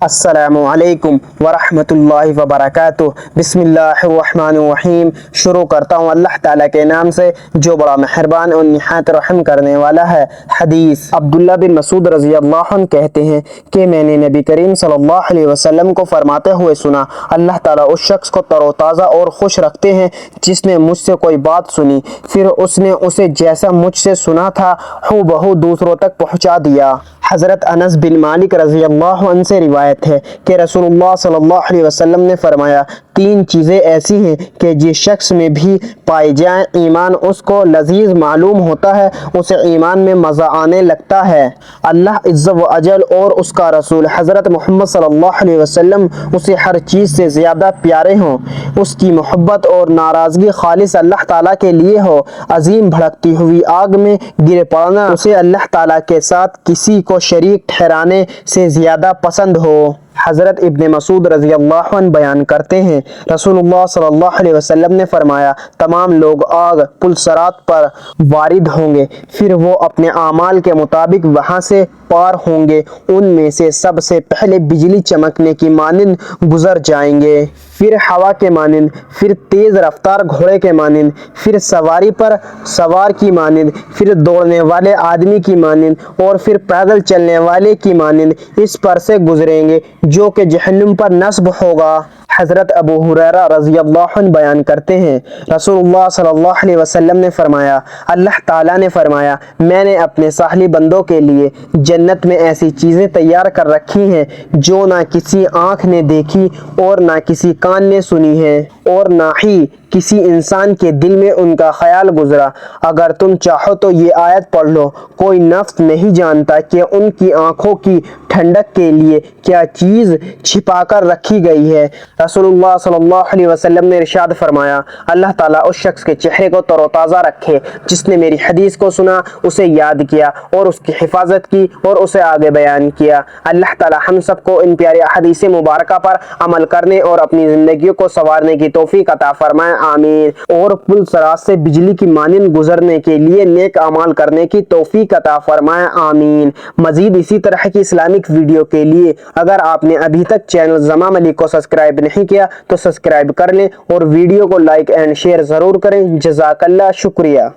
السلام علیکم ورحمۃ اللہ وبرکاتہ۔ بسم اللہ الرحمن الرحیم۔ شروع کرتا ہوں اللہ تعالیٰ کے نام سے جو بڑا مہربان اور نہایت رحم کرنے والا ہے۔ حدیث عبداللہ بن مسعود رضی اللہ عنہ کہتے ہیں کہ میں نے نبی کریم صلی اللہ علیہ وسلم کو فرماتے ہوئے سنا، اللہ تعالیٰ اس شخص کو تر و تازہ اور خوش رکھتے ہیں جس نے مجھ سے کوئی بات سنی، پھر اس نے اسے جیسا مجھ سے سنا تھا ہو بہو دوسروں تک پہنچا دیا۔ حضرت انس بن مالک رضی اللہ عنہ سے روایت ہے کہ رسول اللہ صلی اللہ علیہ وسلم نے فرمایا، تین چیزیں ایسی ہیں کہ جس شخص میں بھی پائی جائیں ایمان اس کو لذیذ معلوم ہوتا ہے، اسے ایمان میں مزہ آنے لگتا ہے۔ اللہ عز و اجل اور اس کا رسول حضرت محمد صلی اللہ علیہ وسلم اسے ہر چیز سے زیادہ پیارے ہوں، اس کی محبت اور ناراضگی خالص اللہ تعالیٰ کے لیے ہو، عظیم بھڑکتی ہوئی آگ میں گر پڑنا اسے اللہ تعالیٰ کے ساتھ کسی کو شریک ٹھہرانے سے زیادہ پسند ہو۔ حضرت ابن مسعود رضی اللہ عنہ بیان کرتے ہیں، رسول اللہ صلی اللہ علیہ وسلم نے فرمایا، تمام لوگ آگ پل صراط پر وارد ہوں گے، پھر وہ اپنے اعمال کے مطابق وہاں سے پار ہوں گے، ان میں سے سب سے پہلے بجلی چمکنے کی مانند گزر جائیں گے، پھر ہوا کے مانند، پھر تیز رفتار گھوڑے کے مانند، پھر سواری پر سوار کی مانند، پھر دوڑنے والے آدمی کی مانند، اور پھر پیدل چلنے والے کی مانند اس پر سے گزریں گے جو کہ جہنم پر نصب ہوگا۔ حضرت ابو ہریرہ رضی اللہ عنہ بیان کرتے ہیں، رسول اللہ صلی اللہ علیہ وسلم نے فرمایا، اللہ تعالیٰ نے فرمایا، میں نے اپنے صالح بندوں کے لیے جنت میں ایسی چیزیں تیار کر رکھی ہیں جو نہ کسی آنکھ نے دیکھی اور نہ کسی کان نے سنی ہیں اور نہ ہی کسی انسان کے دل میں ان کا خیال گزرا۔ اگر تم چاہو تو یہ آیت پڑھ لو، کوئی نفس نہیں جانتا کہ ان کی آنکھوں کی ٹھنڈک کے لیے کیا چیز چھپا کر رکھی گئی ہے۔ رسول اللہ صلی اللہ علیہ وسلم نے ارشاد فرمایا، اللہ تعالیٰ اس شخص کے چہرے کو تر و تازہ رکھے جس نے میری حدیث کو سنا، اسے یاد کیا اور اس کی حفاظت کی اور اسے آگے بیان کیا۔ اللہ تعالیٰ ہم سب کو ان پیاری احادیث مبارکہ پر عمل کرنے اور اپنی زندگیوں کو سنوارنے کی توفیق عطا فرمائے، آمین۔ اور پل صراط سے بجلی کی مانند گزرنے کے لیے نیک اعمال کرنے کی توفیق عطا فرمائے، آمین۔ مزید اسی طرح کی اسلامک ویڈیو کے لیے اگر آپ نے ابھی تک چینل زمام ملک کو سبسکرائب نہیں کیا تو سبسکرائب کر لیں اور ویڈیو کو لائک اینڈ شیئر ضرور کریں۔ جزاک اللہ، شکریہ۔